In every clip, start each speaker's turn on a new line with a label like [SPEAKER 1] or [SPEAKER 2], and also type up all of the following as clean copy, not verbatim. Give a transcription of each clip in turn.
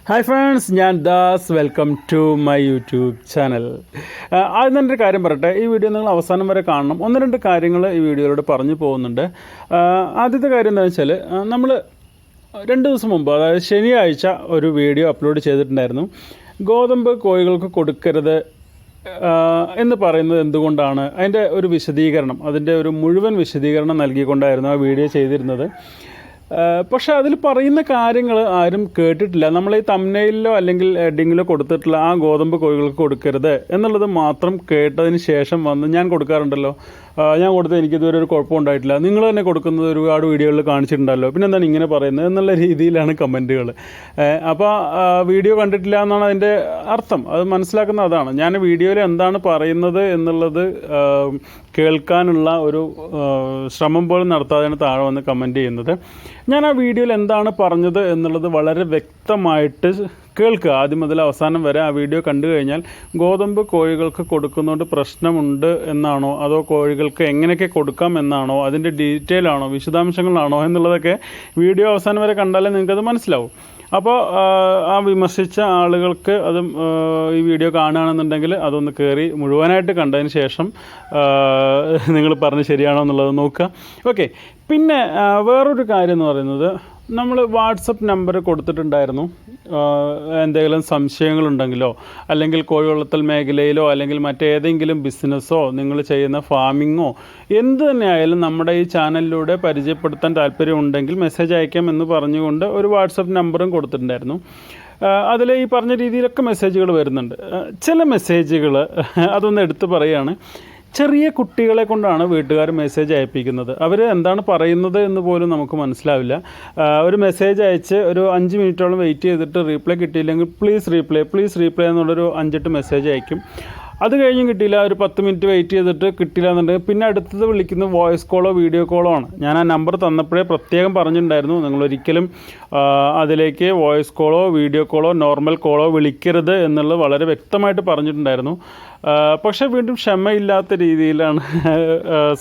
[SPEAKER 1] Hi friends, ഞാൻ Das. Welcome to my YouTube channel. ആദ്യം തന്നെ ഒരു കാര്യം പറയട്ടെ, ഈ വീഡിയോ നിങ്ങൾ അവസാനം വരെ കാണണം. ഒന്ന് രണ്ട് കാര്യങ്ങൾ ഈ വീഡിയോയിലൂടെ പറഞ്ഞു പോകുന്നുണ്ട്. ആദ്യത്തെ കാര്യം എന്താണെന്ന് വെച്ചാൽ, നമ്മൾ 2 ദിവസം മുമ്പ്, അതായത് ശനിയാഴ്ച ഒരു വീഡിയോ അപ്ലോഡ് ചെയ്തിട്ടുണ്ടായിരുന്നു. ഗോതമ്പ് കോഴികൾക്ക് കൊടുക്കരുത് എന്ന് പറയുന്നത് എന്തുകൊണ്ടാണ്, അതിൻ്റെ ഒരു വിശദീകരണം, അതിൻ്റെ ഒരു മുഴുവൻ വിശദീകരണം നൽകിക്കൊണ്ടായിരുന്നു ആ വീഡിയോ ചെയ്തിരുന്നത്. പക്ഷേ അതിൽ പറയുന്ന കാര്യങ്ങൾ ആരും കേട്ടിട്ടില്ല. നമ്മൾ ഈ തംബ്നെയിലിലോ അല്ലെങ്കിൽ ഹെഡിങ്ങിലോ കൊടുത്തിട്ടുള്ള ആ ഗോതമ്പ് കോഴികൾക്ക് കൊടുക്കരുത് എന്നുള്ളത് മാത്രം കേട്ടതിന് ശേഷം വന്ന് ഞാൻ കൊടുക്കാറുണ്ടല്ലോ, ഞാൻ കൊടുത്ത് എനിക്കിതുവരെ ഒരു കുഴപ്പമുണ്ടായിട്ടില്ല, നിങ്ങൾ തന്നെ കൊടുക്കുന്നത് ഒരുപാട് വീഡിയോകളിൽ കാണിച്ചിട്ടുണ്ടല്ലോ, പിന്നെ എന്താണ് ഇങ്ങനെ പറയുന്നത് എന്നുള്ള രീതിയിലാണ് കമൻറ്റുകൾ. അപ്പോൾ വീഡിയോ കണ്ടിട്ടില്ല എന്നാണ് അതിൻ്റെ അർത്ഥം. അത് മനസ്സിലാക്കുന്ന അതാണ്. ഞാൻ വീഡിയോയിൽ എന്താണ് പറയുന്നത് എന്നുള്ളത് കേൾക്കാനുള്ള ഒരു ശ്രമം പോലും നടത്താതെയാണ് താഴെ വന്ന് കമൻറ്റ് ചെയ്യുന്നത്. ഞാൻ ആ വീഡിയോയിൽ എന്താണ് പറഞ്ഞത് എന്നുള്ളത് വളരെ വ്യക്തമായിട്ട് കേൾക്കുക. ആദ്യം മുതൽ അവസാനം വരെ ആ വീഡിയോ കണ്ടു കഴിഞ്ഞാൽ ഗോതമ്പ് കോഴികൾക്ക് കൊടുക്കുന്നതുകൊണ്ട് പ്രശ്നമുണ്ട് എന്നാണോ, അതോ കോഴികൾക്ക് എങ്ങനെയൊക്കെ കൊടുക്കാം എന്നാണോ, അതിൻ്റെ ഡീറ്റെയിൽ ആണോ, വിശദാംശങ്ങളാണോ എന്നുള്ളതൊക്കെ വീഡിയോ അവസാനം വരെ കണ്ടാലേ നിങ്ങൾക്കത് മനസ്സിലാവും. അപ്പോൾ ആ വിമർശിച്ച ആളുകൾക്ക് അത് ഈ വീഡിയോ കാണുകയാണെന്നുണ്ടെങ്കിൽ അതൊന്ന് കയറി മുഴുവനായിട്ട് കണ്ടതിന് ശേഷം നിങ്ങൾ പറഞ്ഞ് ശരിയാണോ എന്നുള്ളത് നോക്കുക. ഓക്കെ. പിന്നെ വേറൊരു കാര്യം എന്ന് പറയുന്നത്, നമ്മൾ വാട്സപ്പ് നമ്പർ കൊടുത്തിട്ടുണ്ടായിരുന്നു. എന്തെങ്കിലും സംശയങ്ങളുണ്ടെങ്കിലോ, അല്ലെങ്കിൽ കോഴി വളർത്തൽ മേഖലയിലോ, അല്ലെങ്കിൽ മറ്റേതെങ്കിലും ബിസിനസ്സോ, നിങ്ങൾ ചെയ്യുന്ന ഫാമിങ്ങോ, എന്ത് തന്നെ ആയാലും നമ്മുടെ ഈ ചാനലിലൂടെ പരിചയപ്പെടുത്താൻ താല്പര്യമുണ്ടെങ്കിൽ മെസ്സേജ് അയക്കാം എന്ന് പറഞ്ഞുകൊണ്ട് ഒരു വാട്സപ്പ് നമ്പറും കൊടുത്തിട്ടുണ്ടായിരുന്നു. അതിൽ ഈ പറഞ്ഞ രീതിയിലൊക്കെ മെസ്സേജുകൾ വരുന്നുണ്ട്. ചില മെസ്സേജുകൾ അതൊന്ന് എടുത്ത് പറയുകയാണ്. ചെറിയ കുട്ടികളെ കൊണ്ടാണ് വീട്ടുകാർ മെസ്സേജ് അയപ്പിക്കുന്നത്. അവർ എന്താണ് പറയുന്നത് എന്ന് പോലും നമുക്ക് മനസ്സിലാവില്ല. ഒരു മെസ്സേജ് അയച്ച് ഒരു 5 മിനിറ്റോളം വെയിറ്റ് ചെയ്തിട്ട് റീപ്ലൈ കിട്ടിയില്ലെങ്കിൽ പ്ലീസ് റീപ്ലൈ എന്നുള്ളൊരു 5-8 മെസ്സേജ് അയക്കും. അത് കഴിഞ്ഞും കിട്ടിയില്ല, ഒരു 10 മിനിറ്റ് വെയിറ്റ് ചെയ്തിട്ട് കിട്ടില്ല എന്നുണ്ടെങ്കിൽ പിന്നെ അടുത്തത് വിളിക്കുന്നത് വോയിസ് കോളോ വീഡിയോ കോളോ ആണ്. ഞാൻ ആ നമ്പർ തന്നപ്പോഴേ പ്രത്യേകം പറഞ്ഞിട്ടുണ്ടായിരുന്നു, നിങ്ങളൊരിക്കലും അതിലേക്ക് വോയിസ് കോളോ വീഡിയോ കോളോ നോർമൽ കോളോ വിളിക്കരുത് എന്നുള്ളത് വളരെ വ്യക്തമായിട്ട് പറഞ്ഞിട്ടുണ്ടായിരുന്നു. പക്ഷേ വീണ്ടും ക്ഷമയില്ലാത്ത രീതിയിലാണ്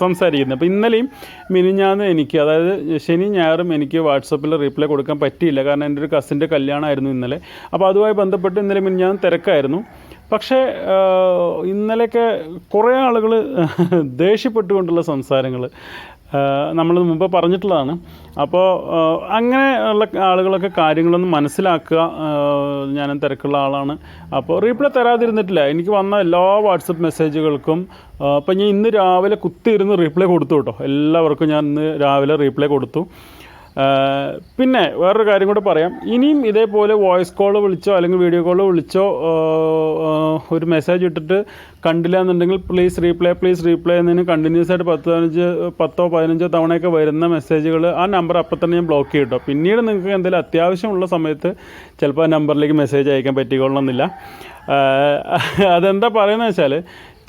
[SPEAKER 1] സംസാരിക്കുന്നത്. അപ്പോൾ ഇന്നലെയും മിനിഞ്ഞാന്ന് എനിക്ക്, അതായത് ശനി ഞായറും എനിക്ക് വാട്സപ്പിൽ റീപ്ലൈ കൊടുക്കാൻ പറ്റിയില്ല. കാരണം എൻ്റെ ഒരു കസിൻ്റെ കല്യാണമായിരുന്നു ഇന്നലെ. അപ്പോൾ അതുമായി ബന്ധപ്പെട്ട് ഇന്നലെ മിനിഞ്ഞാന്ന് തിരക്കായിരുന്നു. പക്ഷേ ഇന്നലെയൊക്കെ കുറേ ആളുകൾ ദേഷ്യപ്പെട്ടുകൊണ്ടുള്ള സംസാരങ്ങൾ നമ്മൾ മുമ്പ് പറഞ്ഞിട്ടുള്ളതാണ്. അപ്പോൾ അങ്ങനെ ഉള്ള ആളുകളൊക്കെ കാര്യങ്ങളൊന്ന് മനസ്സിലാക്കുക. ഞാനും തിരക്കുള്ള ആളാണ്. അപ്പോൾ റീപ്ലൈ തരാതിരുന്നിട്ടില്ല. എനിക്ക് വന്ന എല്ലാ വാട്സപ്പ് മെസ്സേജുകൾക്കും അപ്പം ഞാൻ ഇന്ന് രാവിലെ കുത്തിയിരുന്ന് റീപ്ലൈ കൊടുത്തു കേട്ടോ. എല്ലാവർക്കും ഞാൻ ഇന്ന് രാവിലെ റീപ്ലൈ കൊടുത്തു. പിന്നെ വേറൊരു കാര്യം കൂടെ പറയാം. ഇനിയും ഇതേപോലെ വോയിസ് കോൾ വിളിച്ചോ അല്ലെങ്കിൽ വീഡിയോ കോൾ വിളിച്ചോ ഒരു മെസ്സേജ് ഇട്ടിട്ട് കണ്ടില്ല എന്നുണ്ടെങ്കിൽ പ്ലീസ് റീപ്ലൈ എന്നതിന് കണ്ടിന്യൂസ് ആയിട്ട് 10-15 തവണയൊക്കെ വരുന്ന മെസ്സേജുകൾ, ആ നമ്പർ അപ്പം തന്നെ ഞാൻ ബ്ലോക്ക് ചെയ്യും കേട്ടോ. പിന്നീട് നിങ്ങൾക്ക് എന്തെങ്കിലും അത്യാവശ്യമുള്ള സമയത്ത് ചിലപ്പോൾ ആ നമ്പറിലേക്ക് മെസ്സേജ് അയക്കാൻ പറ്റിക്കൊള്ളണമെന്നില്ല. അതെന്താ പറയുന്നത് വെച്ചാൽ,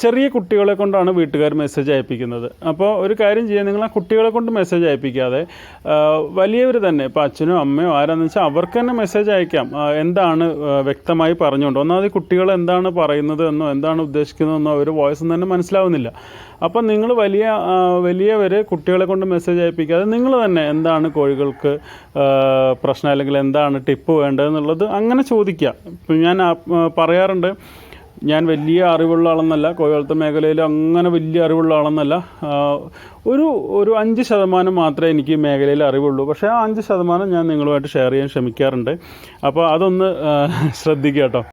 [SPEAKER 1] ചെറിയ കുട്ടികളെ കൊണ്ടാണ് വീട്ടുകാർ മെസ്സേജ് അയപ്പിക്കുന്നത്. അപ്പോൾ ഒരു കാര്യം ചെയ്യുക, നിങ്ങൾ ആ കുട്ടികളെ കൊണ്ട് മെസ്സേജ് അയപ്പിക്കാതെ വലിയവർ തന്നെ, ഇപ്പോൾ അച്ഛനോ അമ്മയോ ആരാന്ന് വെച്ചാൽ അവർക്ക് തന്നെ മെസ്സേജ് അയക്കാം. എന്താണ് വ്യക്തമായി പറഞ്ഞുകൊണ്ട്. ഒന്നാമത് കുട്ടികൾ എന്താണ് പറയുന്നത് എന്നോ എന്താണ് ഉദ്ദേശിക്കുന്നതെന്നോ അവർ വോയിസ് തന്നെ മനസ്സിലാവുന്നില്ല. അപ്പം നിങ്ങൾ വലിയവർ കുട്ടികളെ കൊണ്ട് മെസ്സേജ് അയപ്പിക്കാതെ നിങ്ങൾ തന്നെ എന്താണ് കോഴികൾക്ക് പ്രശ്നം, അല്ലെങ്കിൽ എന്താണ് ടിപ്പ് വേണ്ടതെന്നുള്ളത് അങ്ങനെ ചോദിക്കുക. ഇപ്പം ഞാൻ പറയാറുണ്ട്, ഞാൻ വലിയ അറിവുള്ള ആളെന്നല്ല, കോഴി വളർത്തൽ മേഖലയിൽ അങ്ങനെ വലിയ അറിവുള്ള ആളെന്നല്ല. ഒരു 5% മാത്രമേ എനിക്ക് ഈ മേഖലയിൽ അറിവുള്ളൂ. പക്ഷേ ആ 5% ഞാൻ നിങ്ങളുമായിട്ട് ഷെയർ ചെയ്യാൻ ശ്രമിക്കാറുണ്ട്. അപ്പോൾ അതൊന്ന് ശ്രദ്ധിക്കുക കേട്ടോ.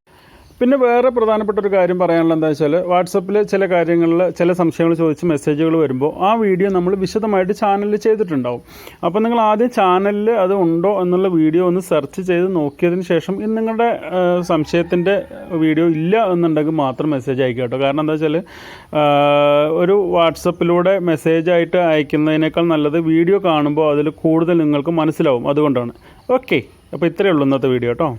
[SPEAKER 1] പിന്നെ വേറെ പ്രധാനപ്പെട്ട ഒരു കാര്യം പറയാനുള്ളത് എന്താ വെച്ചാൽ, വാട്സപ്പിൽ ചില കാര്യങ്ങളിൽ ചില സംശയങ്ങൾ ചോദിച്ച് മെസ്സേജുകൾ വരുമ്പോൾ ആ വീഡിയോ നമ്മൾ വിശദമായിട്ട് ചാനലിൽ ചെയ്തിട്ടുണ്ടാവും. അപ്പോൾ നിങ്ങൾ ആദ്യം ചാനലിൽ അത് ഉണ്ടോ എന്നുള്ള വീഡിയോ ഒന്ന് സെർച്ച് ചെയ്ത് നോക്കിയതിന് ശേഷം നിങ്ങളുടെ സംശയത്തിൻ്റെ വീഡിയോ ഇല്ല എന്നുണ്ടെങ്കിൽ മാത്രം മെസ്സേജ് അയക്കുക കേട്ടോ. കാരണം എന്താ വെച്ചാൽ, ഒരു വാട്സപ്പിലൂടെ മെസ്സേജായിട്ട് അയക്കുന്നതിനേക്കാൾ നല്ലത് വീഡിയോ കാണുമ്പോൾ അതിൽ കൂടുതൽ നിങ്ങൾക്ക് മനസ്സിലാവും. അതുകൊണ്ടാണ്. ഓക്കെ, അപ്പോൾ ഇത്രയേ ഉള്ളൂ ഇന്നത്തെ വീഡിയോ കേട്ടോ.